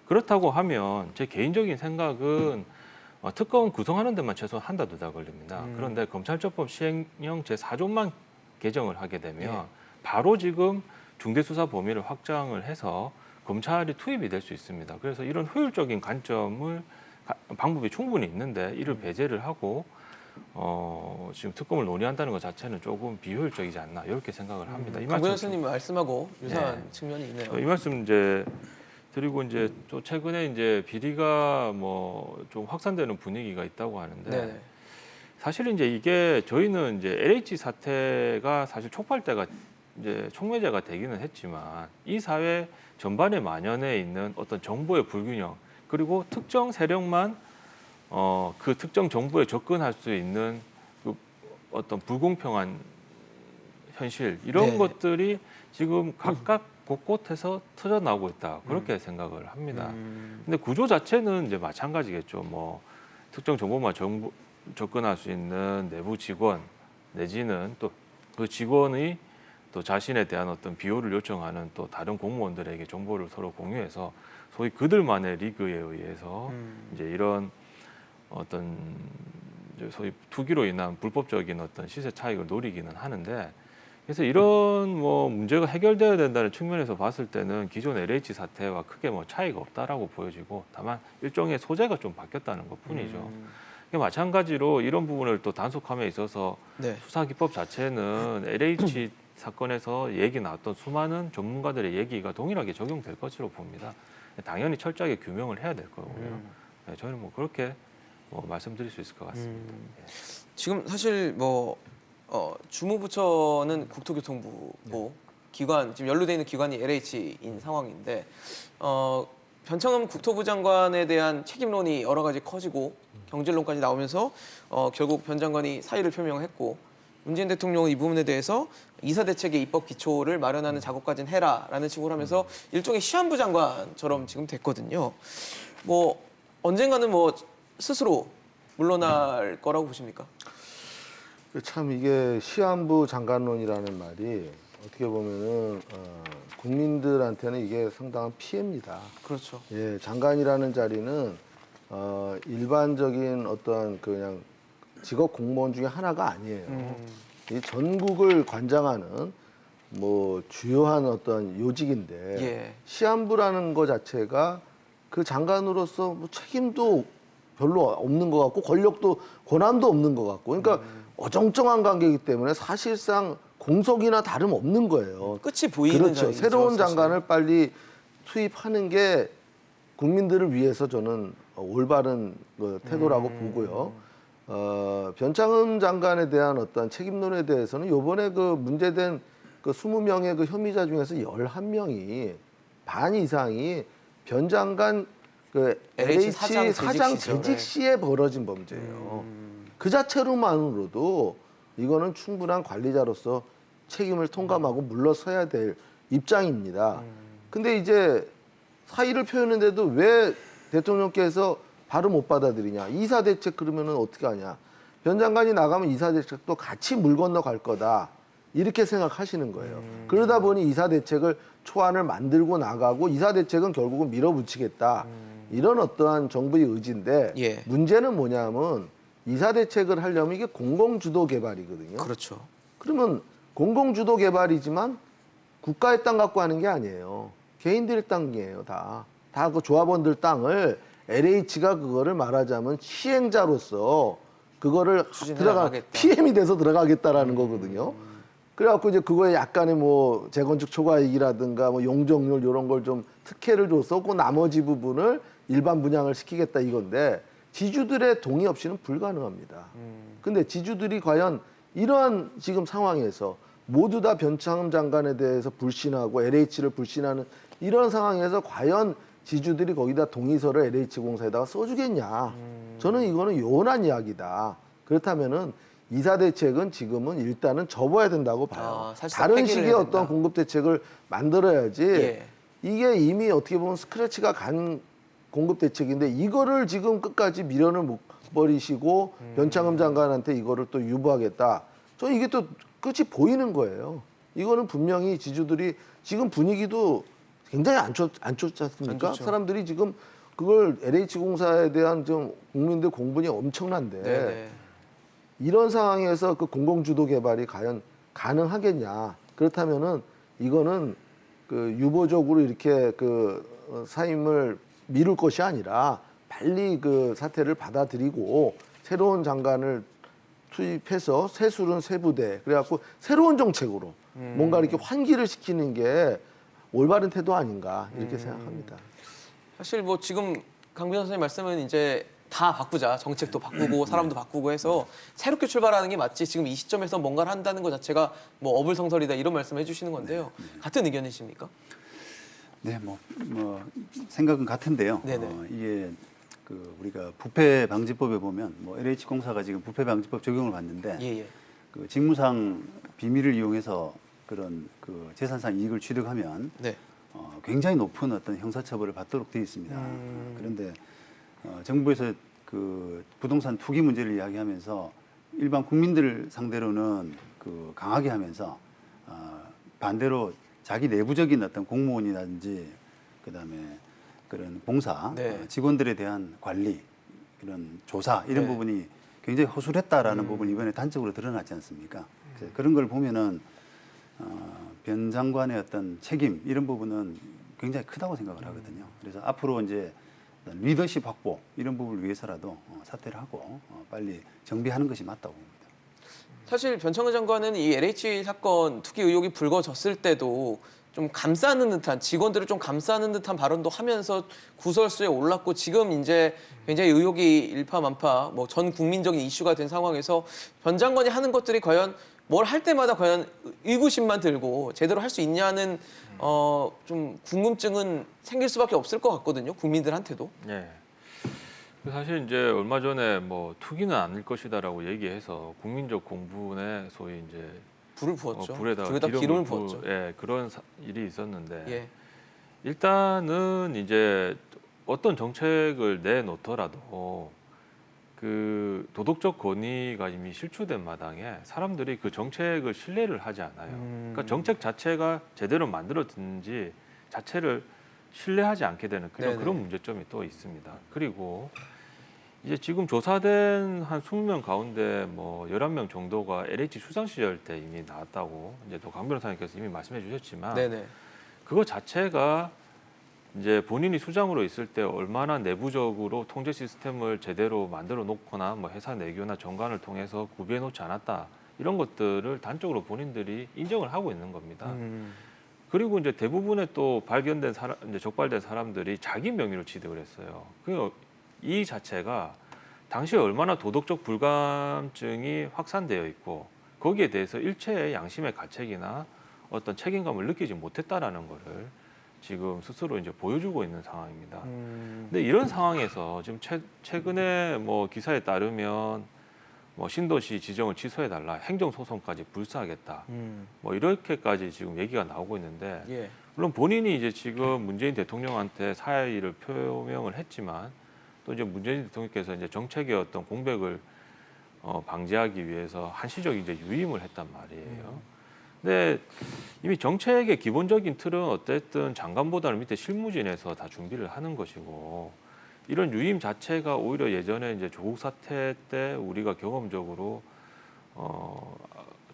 그렇다고 하면 제 개인적인 생각은 특검 구성하는 데만 최소한 한 달 두 달 걸립니다. 그런데 검찰처법 시행령 제4조만 개정을 하게 되면 바로 지금 중대수사 범위를 확장을 해서 검찰이 투입이 될 수 있습니다. 그래서 이런 효율적인 방법이 충분히 있는데 이를 배제를 하고 지금 특검을 논의한다는 것 자체는 조금 비효율적이지 않나 이렇게 생각을 합니다. 이 강 말씀 변호사님 말씀하고 유사한 네. 측면이 있네요. 이 말씀 이제 드리고 이제 또 최근에 이제 비리가 뭐 좀 확산되는 분위기가 있다고 하는데 네네. 사실 이제 이게 저희는 이제 LH 사태가 사실 촉발대가 이제 촉매제가 되기는 했지만 이 사회 전반에 만연해 있는 어떤 정보의 불균형 그리고 특정 세력만 그 특정 정보에 접근할 수 있는 그 어떤 불공평한 현실 이런 네. 것들이 지금 각각 곳곳에서 터져 나오고 있다 그렇게 생각을 합니다. 근데 구조 자체는 이제 마찬가지겠죠. 뭐 특정 정보만 접근할 수 있는 내부 직원 내지는 또 그 직원이 또 자신에 대한 어떤 비호를 요청하는 또 다른 공무원들에게 정보를 서로 공유해서 소위 그들만의 리그에 의해서 이제 이런 어떤 이제 소위 투기로 인한 불법적인 어떤 시세 차익을 노리기는 하는데 그래서 이런 뭐 문제가 해결돼야 된다는 측면에서 봤을 때는 기존 LH 사태와 크게 뭐 차이가 없다라고 보여지고 다만 일종의 소재가 좀 바뀌었다는 것뿐이죠. 마찬가지로 이런 부분을 또 단속함에 있어서 네. 수사기법 자체는 LH 사건에서 얘기 나왔던 수많은 전문가들의 얘기가 동일하게 적용될 것으로 봅니다. 당연히 철저하게 규명을 해야 될 거고요. 네, 저는 뭐 그렇게 뭐 말씀드릴 수 있을 것 같습니다. 지금 사실 뭐 주무부처는 국토교통부고 기관 지금 연루돼 있는 기관이 LH인 상황인데 변창흠 국토부 장관에 대한 책임론이 여러 가지 커지고 경질론까지 나오면서 결국 변 장관이 사의를 표명했고 문재인 대통령은 이 부분에 대해서 이사 대책의 입법 기초를 마련하는 작업까지는 해라라는 식으로 하면서 일종의 시한부 장관처럼 지금 됐거든요. 뭐 언젠가는 뭐 스스로 물러날 거라고 보십니까? 참 이게 시한부 장관론이라는 말이 어떻게 보면은 국민들한테는 이게 상당한 피해입니다. 그렇죠. 예, 장관이라는 자리는 일반적인 어떤 그냥 직업 공무원 중에 하나가 아니에요. 이 전국을 관장하는 뭐 주요한 어떤 요직인데 예. 시한부라는 것 자체가 그 장관으로서 뭐 책임도 별로 없는 것 같고 권력도 권한도 없는 것 같고 그러니까 어정쩡한 관계이기 때문에 사실상 공석이나 다름없는 거예요. 끝이 보이는 그렇죠. 자리죠, 새로운 사실. 장관을 빨리 투입하는 게 국민들을 위해서 저는 올바른 태도라고 보고요. 변창흠 장관에 대한 어떤 책임론에 대해서는 요번에 그 문제된 그 20명의 그 혐의자 중에서 11명이 반 이상이 변 장관 그 LH 사장 재직 시에 벌어진 범죄예요. 그 자체로만으로도 이거는 충분한 관리자로서 책임을 통감하고 물러서야 될 입장입니다. 근데 이제 사의를 표현했는데도 왜 대통령께서 바로 못 받아들이냐. 이사 대책 그러면은 어떻게 하냐. 변 장관이 나가면 이사 대책도 같이 물 건너갈 거다. 이렇게 생각하시는 거예요. 그러다 보니 이사 대책을 초안을 만들고 나가고 이사 대책은 결국은 밀어붙이겠다. 이런 어떠한 정부의 의지인데 예. 문제는 뭐냐면 이사 대책을 하려면 이게 공공주도 개발이거든요. 그렇죠. 그러면 공공주도 개발이지만 국가의 땅 갖고 하는 게 아니에요. 개인들의 땅이에요, 다. 다 그 조합원들 땅을 LH가 그거를 말하자면 시행자로서 그거를 추진해 나가겠다. PM이 돼서 들어가겠다라는 거거든요. 그래갖고 이제 그거에 약간의 뭐 재건축 초과이익이라든가 뭐 용적률 이런 걸 좀 특혜를 줬어. 그 나머지 부분을 일반 분양을 시키겠다 이건데 지주들의 동의 없이는 불가능합니다. 근데 지주들이 과연 이러한 지금 상황에서 모두 다 변창흠 장관에 대해서 불신하고 LH를 불신하는 이런 상황에서 과연 지주들이 거기다 동의서를 LH공사에다가 써주겠냐. 저는 이거는 요원한 이야기다. 그렇다면은 이사 대책은 지금은 일단은 접어야 된다고 봐요. 사실상 다른 폐기를 식의 해야 어떤 된다. 공급 대책을 만들어야지. 예. 이게 이미 어떻게 보면 스크래치가 간 공급 대책인데 이거를 지금 끝까지 미련을 못 버리시고 변창흠 장관한테 이거를 또 유보하겠다. 저는 이게 또 끝이 보이는 거예요. 이거는 분명히 지주들이 지금 분위기도 굉장히 안 좋지 않습니까? 안 좋죠. 사람들이 지금 그걸 LH공사에 대한 좀 국민들 공분이 엄청난데 네네. 이런 상황에서 그 공공주도 개발이 과연 가능하겠냐? 그렇다면은 이거는 그 유보적으로 이렇게 그 사임을 미룰 것이 아니라 빨리 그 사태를 받아들이고 새로운 장관을 투입해서 새술은 세부대 그래갖고 새로운 정책으로 뭔가 이렇게 환기를 시키는 게 올바른 태도 아닌가 이렇게 생각합니다. 사실 뭐 지금 강변 선생님 말씀은 이제 다 바꾸자. 정책도 바꾸고 사람도 바꾸고 해서 새롭게 출발하는 게 맞지. 지금 이 시점에서 뭔가를 한다는 것 자체가 뭐 어불성설이다 이런 말씀 해주시는 건데요. 같은 의견이십니까? 네, 생각은 같은데요. 네네. 이게 그 우리가 부패 방지법에 보면 뭐 LH공사가 지금 부패 방지법 적용을 받는데 예예. 그 직무상 비밀을 이용해서 그런 그 재산상 이익을 취득하면 네. 굉장히 높은 어떤 형사처벌을 받도록 되어 있습니다. 그런데 정부에서 그 부동산 투기 문제를 이야기하면서 일반 국민들 상대로는 그 강하게 하면서 반대로 자기 내부적인 어떤 공무원이라든지 그다음에 그런 봉사 네. 직원들에 대한 관리 이런 조사 이런 네. 부분이 굉장히 허술했다라는 부분이 이번에 단적으로 드러났지 않습니까? 그래서 그런 걸 보면은 변 장관의 어떤 책임 이런 부분은 굉장히 크다고 생각을 하거든요. 그래서 앞으로 이제 리더십 확보 이런 부분을 위해서라도 사퇴를 하고 빨리 정비하는 것이 맞다고 봅니다. 사실 변창흠 장관은 이 LH 사건 투기 의혹이 불거졌을 때도 좀 감싸는 듯한 직원들을 좀 감싸는 듯한 발언도 하면서 구설수에 올랐고 지금 이제 굉장히 의혹이 일파만파 뭐 전 국민적인 이슈가 된 상황에서 변 장관이 하는 것들이 과연 뭘 할 때마다 과연 의구심만 들고 제대로 할 수 있냐는 좀 궁금증은 생길 수밖에 없을 것 같거든요. 국민들한테도. 예. 사실 이제 얼마 전에 뭐 투기는 아닐 것이다라고 얘기해서 국민적 공분에 소위 이제 불을 부었죠. 불에다가 기름을 부었죠. 예, 그런 일이 있었는데 예. 일단은 이제 어떤 정책을 내놓더라도 그 도덕적 권위가 이미 실추된 마당에 사람들이 그 정책을 신뢰를 하지 않아요. 그러니까 정책 자체가 제대로 만들어진지 자체를 신뢰하지 않게 되는 네네. 그런 문제점이 또 있습니다. 그리고 이제 지금 조사된 한 20명 가운데 뭐 11명 정도가 LH 수상 시절 때 이미 나왔다고 이제 또 강 변호사님께서 이미 말씀해 주셨지만 네네. 그거 자체가 이제 본인이 수장으로 있을 때 얼마나 내부적으로 통제 시스템을 제대로 만들어 놓거나 뭐 회사 내교나 정관을 통해서 구비해 놓지 않았다 이런 것들을 단적으로 본인들이 인정을 하고 있는 겁니다. 그리고 이제 대부분의 또 발견된 사람, 이제 적발된 사람들이 자기 명의로 취득을 했어요. 이 자체가 당시에 얼마나 도덕적 불감증이 확산되어 있고 거기에 대해서 일체의 양심의 가책이나 어떤 책임감을 느끼지 못했다라는 거를 지금 스스로 이제 보여주고 있는 상황입니다. 근데 이런 상황에서 지금 최근에 뭐 기사에 따르면 뭐 신도시 지정을 취소해달라, 행정소송까지 불사하겠다, 뭐 이렇게까지 지금 얘기가 나오고 있는데 예. 물론 본인이 이제 지금 문재인 대통령한테 사의를 표명을 했지만 또 이제 문재인 대통령께서 이제 정책의 어떤 공백을 방지하기 위해서 한시적 이제 유임을 했단 말이에요. 근데 이미 정책의 기본적인 틀은 어쨌든 장관보다는 밑에 실무진에서 다 준비를 하는 것이고 이런 유임 자체가 오히려 예전에 이제 조국 사태 때 우리가 경험적으로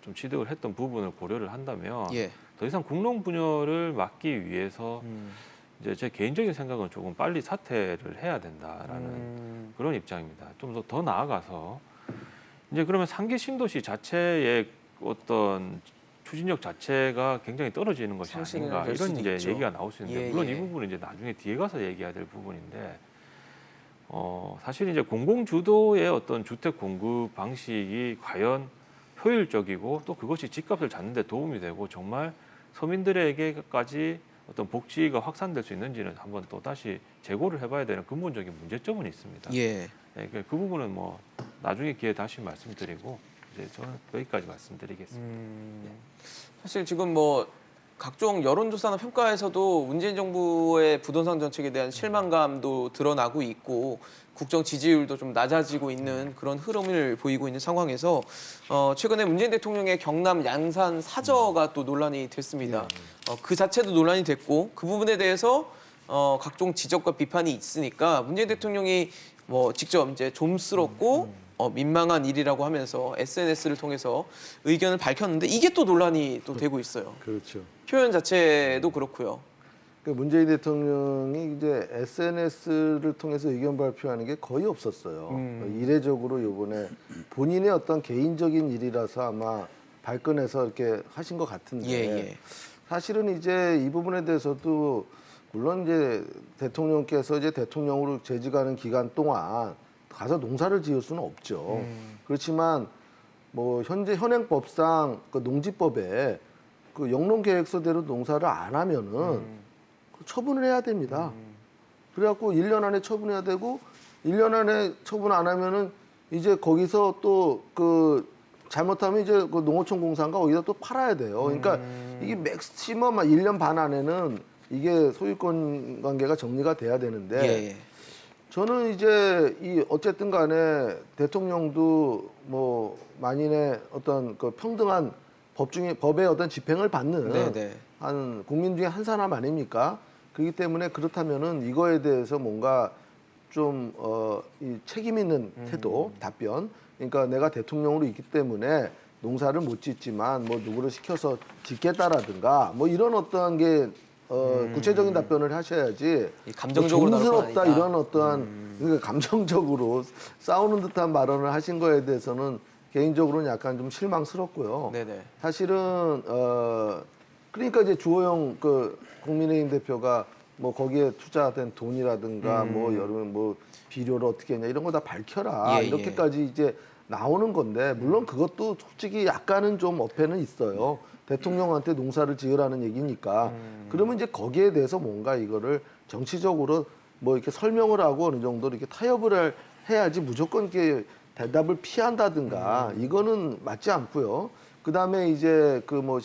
좀 취득을 했던 부분을 고려를 한다면 예. 더 이상 국론 분열을 막기 위해서 이제 제 개인적인 생각은 조금 빨리 사퇴를 해야 된다라는 그런 입장입니다. 좀 더 나아가서 이제 그러면 상계 신도시 자체의 어떤 추진력 자체가 굉장히 떨어지는 것이 상실이 아닌가 될 이런 수도 이제 있죠. 얘기가 나올 수 있는데 예, 물론 예. 이 부분은 이제 나중에 뒤에 가서 얘기해야 될 부분인데 사실 이제 공공 주도의 어떤 주택 공급 방식이 과연 효율적이고 또 그것이 집값을 잡는 데 도움이 되고 정말 서민들에게까지 어떤 복지가 확산될 수 있는지는 한번 또 다시 재고를 해봐야 되는 근본적인 문제점은 있습니다. 예. 네, 그 부분은 뭐 나중에 기회 다시 말씀드리고 이제 저는 여기까지 말씀드리겠습니다. 사실 지금 뭐 각종 여론조사나 평가에서도 문재인 정부의 부동산 정책에 대한 실망감도 드러나고 있고 국정 지지율도 좀 낮아지고 있는 그런 흐름을 보이고 있는 상황에서 최근에 문재인 대통령의 경남 양산 사저가 또 논란이 됐습니다. 그 자체도 논란이 됐고 그 부분에 대해서 각종 지적과 비판이 있으니까 문재인 대통령이 뭐 직접 이제 좀스럽고 민망한 일이라고 하면서 SNS를 통해서 의견을 밝혔는데 이게 또 논란이 또 되고 있어요. 그렇죠. 표현 자체도 그렇고요. 그 문재인 대통령이 이제 SNS를 통해서 의견 발표하는 게 거의 없었어요. 이례적으로 이번에 본인의 어떤 개인적인 일이라서 아마 발끈해서 이렇게 하신 것 같은데 예. 사실은 이제 이 부분에 대해서도 물론 이제 대통령께서 이제 대통령으로 재직하는 기간 동안 가서 농사를 지을 수는 없죠. 그렇지만 뭐 현재 현행법상 그 농지법에 그 영농계획서대로 농사를 안 하면은 그 처분을 해야 됩니다. 그래갖고 1년 안에 처분해야 되고 1년 안에 처분 안 하면은 이제 거기서 또 그 잘못하면 이제 그 농어촌 공사인가 어디다 또 팔아야 돼요. 그러니까 이게 맥시멈 1년 반 안에는 이게 소유권 관계가 정리가 돼야 되는데 예. 저는 이제 이 어쨌든 간에 대통령도 뭐 만인의 어떤 그 평등한 법의 어떤 집행을 받는 네네. 한 국민 중에 한 사람 아닙니까? 그렇기 때문에 그렇다면은 이거에 대해서 뭔가 좀 이 책임 있는 태도, 답변. 그러니까 내가 대통령으로 있기 때문에 농사를 못 짓지만 뭐 누구를 시켜서 짓겠다라든가 뭐 이런 어떠한 게 구체적인 답변을 하셔야지 이 감정적으로 뭐 나올 건 좀스럽다 아니다. 이런 어떠한 그러니까 감정적으로 싸우는 듯한 발언을 하신 거에 대해서는 개인적으로는 약간 좀 실망스럽고요. 네네. 사실은 그러니까 이제 주호영 그 국민의힘 대표가 뭐 거기에 투자된 돈이라든가 뭐 여름 뭐 비료를 어떻게 했냐 이런 거 다 밝혀라 예, 이렇게까지 이제 나오는 건데 물론 그것도 솔직히 약간은 좀 어폐는 있어요. 대통령한테 농사를 지으라는 얘기니까 그러면 이제 거기에 대해서 뭔가 이거를 정치적으로 뭐 이렇게 설명을 하고 어느 정도 이렇게 타협을 해야지 무조건 이렇게 대답을 피한다든가 이거는 맞지 않고요. 그 다음에 이제 그 뭐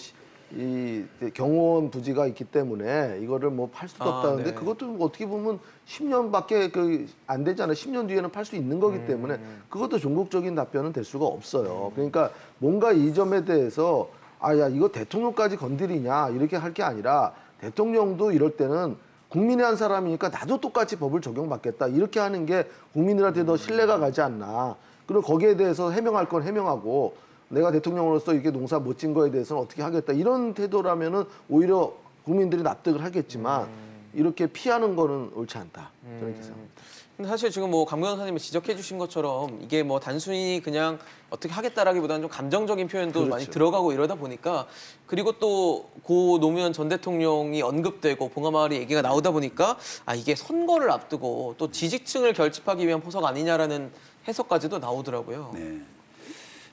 이 경호원 부지가 있기 때문에 이거를 뭐 팔 수도 없다는데 네. 그것도 어떻게 보면 10년밖에 그 안 되잖아요. 10년 뒤에는 팔 수 있는 거기 때문에 그것도 종국적인 답변은 될 수가 없어요. 그러니까 뭔가 이 점에 대해서 야 이거 대통령까지 건드리냐 이렇게 할 게 아니라 대통령도 이럴 때는 국민의 한 사람이니까 나도 똑같이 법을 적용받겠다 이렇게 하는 게 국민들한테 더 신뢰가 가지 않나. 그리고 거기에 대해서 해명할 건 해명하고 내가 대통령으로서 이렇게 농사 못 진 거에 대해서는 어떻게 하겠다 이런 태도라면은 오히려 국민들이 납득을 하겠지만 이렇게 피하는 거는 옳지 않다 저는 이렇게 생각합니다. 근데 사실 지금 뭐 강 변호사님이 지적해 주신 것처럼 이게 뭐 단순히 그냥 어떻게 하겠다라기보다는 좀 감정적인 표현도 그렇죠. 많이 들어가고 이러다 보니까 그리고 또 고 노무현 전 대통령이 언급되고 봉하마을이 얘기가 나오다 보니까 이게 선거를 앞두고 또 지지층을 결집하기 위한 포석 아니냐라는 해석까지도 나오더라고요.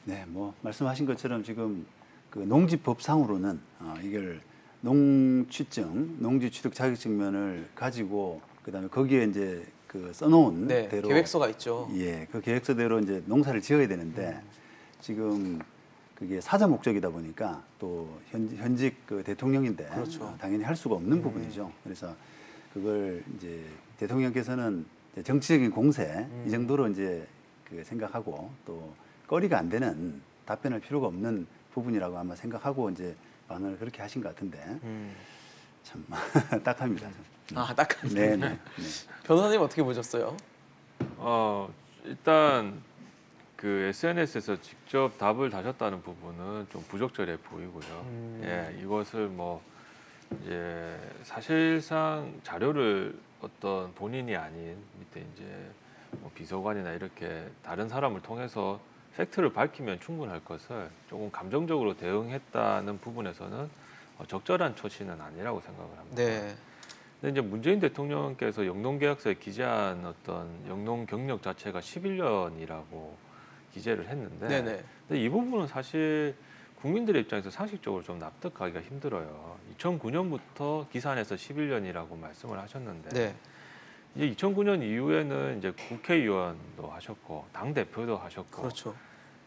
네, 뭐 말씀하신 것처럼 지금 그 농지법상으로는 이걸 농취증, 농지취득 자격증면을 가지고 그다음에 거기에 이제 그 써놓은 네, 대로 계획서가 있죠. 예, 그 계획서대로 이제 농사를 지어야 되는데 지금 그게 사자 목적이다 보니까 또 현직 그 대통령인데 그렇죠. 당연히 할 수가 없는 부분이죠. 그래서 그걸 이제 대통령께서는 이제 정치적인 공세 이 정도로 이제 그 생각하고 또 거리가 안 되는 답변할 필요가 없는 부분이라고 아마 생각하고 이제 반응을 그렇게 하신 것 같은데 참 딱합니다. 딱. 네, 네. 변호사님 어떻게 보셨어요? 일단 그 SNS에서 직접 답을 다셨다는 부분은 좀 부적절해 보이고요. 예, 이것을 뭐 이제 사실상 자료를 어떤 본인이 아닌 밑에 이제 뭐 비서관이나 이렇게 다른 사람을 통해서 팩트를 밝히면 충분할 것을 조금 감정적으로 대응했다는 부분에서는 적절한 처신은 아니라고 생각을 합니다. 네. 근데 이제 문재인 대통령께서 영농계약서에 기재한 어떤 영농 경력 자체가 11년이라고 기재를 했는데 네네. 근데 이 부분은 사실 국민들의 입장에서 상식적으로 좀 납득하기가 힘들어요. 2009년부터 기산에서 11년이라고 말씀을 하셨는데 네. 이제 2009년 이후에는 이제 국회의원도 하셨고 당 대표도 하셨고 그렇죠.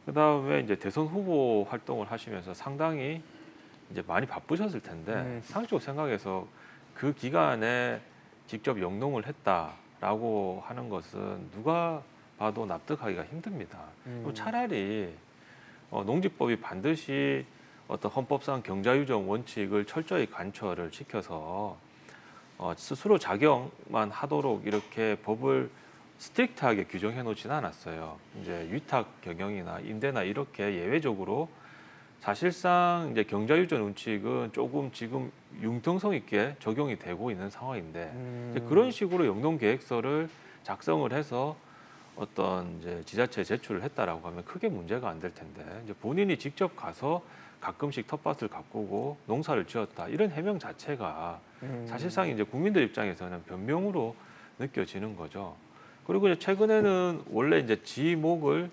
그다음에 이제 대선 후보 활동을 하시면서 상당히 이제 많이 바쁘셨을 텐데 상식적으로 생각해서 그 기간에 직접 영농을 했다라고 하는 것은 누가 봐도 납득하기가 힘듭니다. 그럼 차라리 농지법이 반드시 어떤 헌법상 경자유정 원칙을 철저히 관철을 지켜서 스스로 작용만 하도록 이렇게 법을 스트릭트하게 규정해 놓지는 않았어요. 이제 위탁 경영이나 임대나 이렇게 예외적으로 사실상 이제 경자유전 원칙은 조금 지금 융통성 있게 적용이 되고 있는 상황인데 이제 그런 식으로 영농계획서를 작성을 해서 어떤 이제 지자체에 제출을 했다라고 하면 크게 문제가 안 될 텐데 이제 본인이 직접 가서 가끔씩 텃밭을 가꾸고 농사를 지었다 이런 해명 자체가 사실상 이제 국민들 입장에서는 변명으로 느껴지는 거죠. 그리고 이제 최근에는 원래 이제 지목을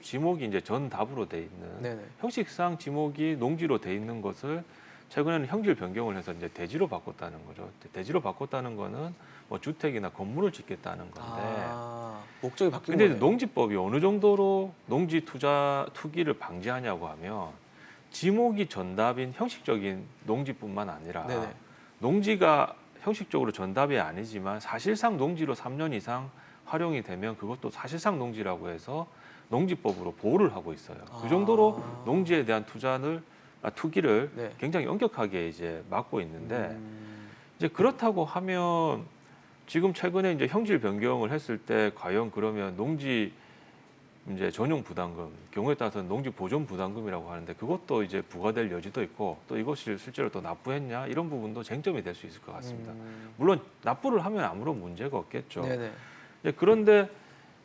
지목이 이제 전답으로 돼 있는 네네. 형식상 지목이 농지로 돼 있는 것을 최근에는 형질 변경을 해서 이제 대지로 바꿨다는 거죠. 대지로 바꿨다는 거는 뭐 주택이나 건물을 짓겠다는 건데. 목적이 바뀐 근데 거네요. 농지법이 어느 정도로 농지 투기를 방지하냐고 하면 지목이 전답인 형식적인 농지뿐만 아니라 네네. 농지가 형식적으로 전답이 아니지만 사실상 농지로 3년 이상 활용이 되면 그것도 사실상 농지라고 해서 농지법으로 보호를 하고 있어요. 그 정도로 농지에 대한 투기를 네. 굉장히 엄격하게 이제 막고 있는데 이제 그렇다고 하면 지금 최근에 이제 형질 변경을 했을 때 과연 그러면 농지 이제 전용 부담금 경우에 따라서는 농지 보존 부담금이라고 하는데 그것도 이제 부과될 여지도 있고 또 이것이 실제로 또 납부했냐 이런 부분도 쟁점이 될 수 있을 것 같습니다. 물론 납부를 하면 아무런 문제가 없겠죠. 네네. 그런데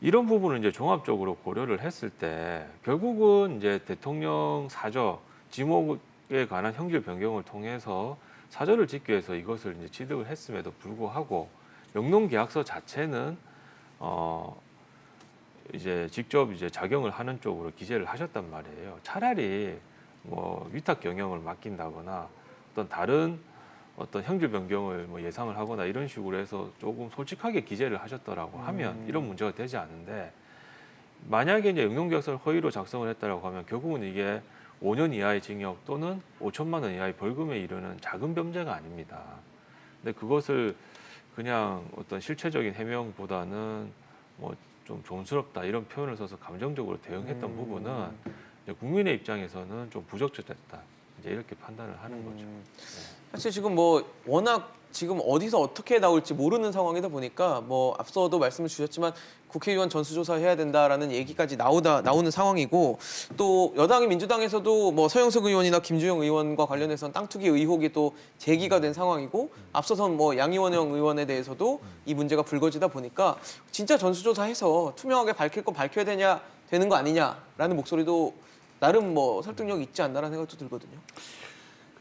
이런 부분을 이제 종합적으로 고려를 했을 때 결국은 이제 대통령 사저 지목에 관한 형질 변경을 통해서 사저를 짓기 위해서 이것을 이제 취득을 했음에도 불구하고 영농계약서 자체는 이제 직접 이제 작용을 하는 쪽으로 기재를 하셨단 말이에요. 차라리 뭐 위탁 경영을 맡긴다거나 어떤 다른 어떤 형질 변경을 뭐 예상을 하거나 이런 식으로 해서 조금 솔직하게 기재를 하셨더라고 하면 이런 문제가 되지 않는데 만약에 이제 영농계약서를 허위로 작성을 했다라고 하면 결국은 이게 5년 이하의 징역 또는 5천만 원 이하의 벌금에 이르는 작은 범죄가 아닙니다. 근데 그것을 그냥 어떤 실체적인 해명보다는 뭐 좀 촌스럽다 이런 표현을 써서 감정적으로 대응했던 부분은 이제 국민의 입장에서는 좀 부적절했다. 이제 이렇게 판단을 하는 거죠. 사실 지금 뭐 워낙 지금 어디서 어떻게 나올지 모르는 상황이다 보니까 뭐 앞서도 말씀을 주셨지만 국회의원 전수조사 해야 된다라는 얘기까지 나오는 상황이고 또 여당인 민주당에서도 뭐 서영석 의원이나 김주영 의원과 관련해서는 땅 투기 의혹이 또 제기가 된 상황이고 앞서선 뭐 양이원영 의원에 대해서도 이 문제가 불거지다 보니까 진짜 전수조사해서 투명하게 밝힐 거 밝혀야 되는 거 아니냐라는 목소리도 나름 뭐 설득력이 있지 않나라는 생각도 들거든요.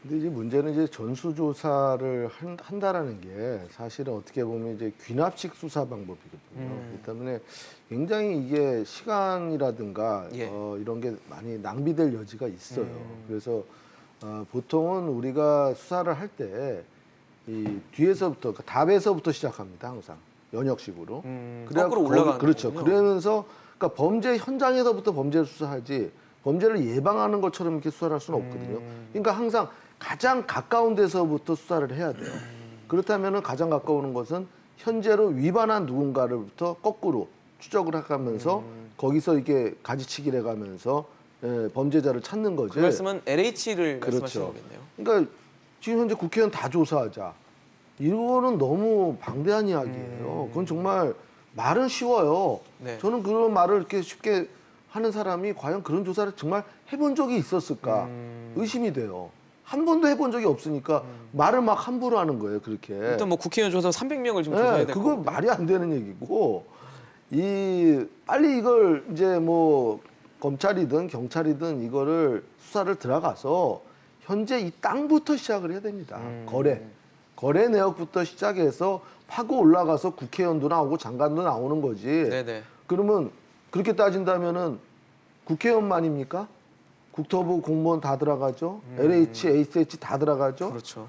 근데 이제 문제는 이제 전수조사를 한다라는 게 사실은 어떻게 보면 이제 귀납식 수사 방법이거든요. 그렇기 때문에 굉장히 이게 시간이라든가 예. 이런 게 많이 낭비될 여지가 있어요. 그래서 보통은 우리가 수사를 할 때 이 뒤에서부터 그러니까 답에서부터 시작합니다. 항상 연역식으로. 거꾸로 올라가는 그렇죠. 거군요. 그러면서 그러니까 범죄 현장에서부터 범죄를 수사하지 범죄를 예방하는 것처럼 이렇게 수사를 할 수는 없거든요. 그러니까 항상 가장 가까운 데서부터 수사를 해야 돼요. 그렇다면 가장 가까운 것은 현재로 위반한 누군가를부터 거꾸로 추적을 해가면서 거기서 이게 가지치기를 해가면서 범죄자를 찾는 거죠. 그 말씀은 LH를 그렇죠. 말씀하시는 거겠네요. 그러니까 지금 현재 국회의원 다 조사하자. 이거는 너무 방대한 이야기예요. 그건 정말 말은 쉬워요. 네. 저는 그런 말을 이렇게 쉽게 하는 사람이 과연 그런 조사를 정말 해본 적이 있었을까 의심이 돼요. 한 번도 해본 적이 없으니까 말을 막 함부로 하는 거예요. 그렇게. 일단 뭐 국회의원 조사 300명을 지금 네, 조사해야 될 그거 거거든요. 말이 안 되는 얘기고 이 빨리 이걸 이제 뭐 검찰이든 경찰이든 이거를 수사를 들어가서 현재 이 땅부터 시작을 해야 됩니다. 거래 내역부터 시작해서 파고 올라가서 국회의원도 나오고 장관도 나오는 거지. 네네. 그러면 그렇게 따진다면은 국회의원만입니까? 국토부 공무원 다 들어가죠. LH, HH 다 들어가죠. 그렇죠.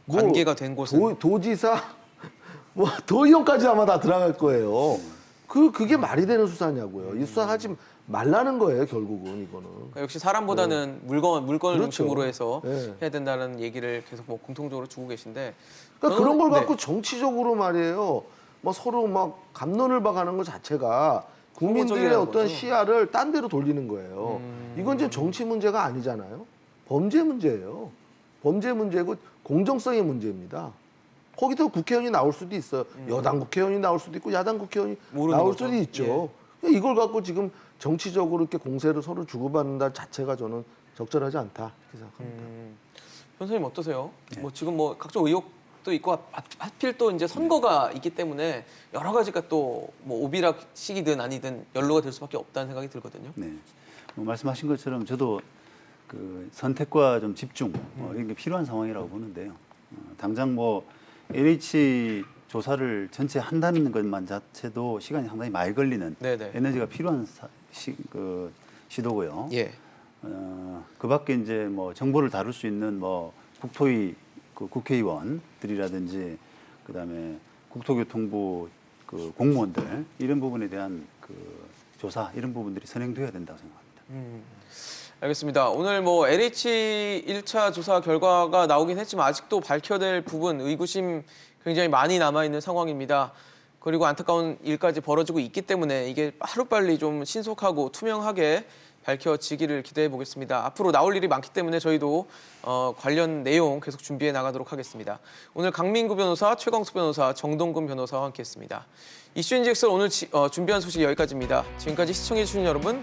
뭐 관계가 된 곳은 도지사, 뭐 도의원까지 아마 다 들어갈 거예요. 그게 말이 되는 수사냐고요. 이 수사하지 말라는 거예요, 결국은 이거는. 그러니까 역시 사람보다는 물건을 그렇죠. 중심으로 해서 네. 해야 된다는 얘기를 계속 뭐 공통적으로 주고 계신데 그러니까 그런 걸 네. 갖고 정치적으로 말이에요. 뭐 서로 막 감론을 박하는 것 자체가 국민들의 홍보적이라는 어떤 거죠. 시야를 딴 데로 돌리는 거예요. 이건 지금 정치 문제가 아니잖아요. 범죄 문제예요. 범죄 문제고 공정성의 문제입니다. 거기서 국회의원이 나올 수도 있어요. 여당 국회의원이 나올 수도 있고 야당 국회의원이 모르는 나올 거죠. 수도 있죠. 이걸 갖고 지금 정치적으로 이렇게 공세를 서로 주고받는다 자체가 저는 적절하지 않다 이렇게 생각합니다. 변호사님 어떠세요? 뭐 지금 뭐 각종 의혹도 있고 하필 또 이제 선거가 있기 때문에 여러 가지가 또 뭐 오비락식이든 아니든 연루가 될 수밖에 없다는 생각이 들거든요. 네. 뭐 말씀하신 것처럼 저도 그 선택과 좀 집중 이런 게 필요한 상황이라고 보는데요. 당장 뭐 LH 조사를 전체 한다는 것만 자체도 시간이 상당히 많이 걸리는 네네. 에너지가 필요한 시도고요. 예. 그 밖에 이제 뭐 정보를 다룰 수 있는 뭐 국토위 그 국회의원들이라든지 그다음에 국토교통부 그 공무원들 이런 부분에 대한 그 조사 이런 부분들이 선행돼야 된다고 생각합니다. 알겠습니다. 오늘 뭐 LH 1차 조사 결과가 나오긴 했지만 아직도 밝혀야 될 부분, 의구심 굉장히 많이 남아있는 상황입니다. 그리고 안타까운 일까지 벌어지고 있기 때문에 이게 하루빨리 좀 신속하고 투명하게 밝혀지기를 기대해 보겠습니다. 앞으로 나올 일이 많기 때문에 저희도 관련 내용 계속 준비해 나가도록 하겠습니다. 오늘 강민구 변호사, 최광숙 변호사, 정동근 변호사와 함께했습니다. 이슈 NGX 오늘 준비한 소식 여기까지입니다. 지금까지 시청해 주신 여러분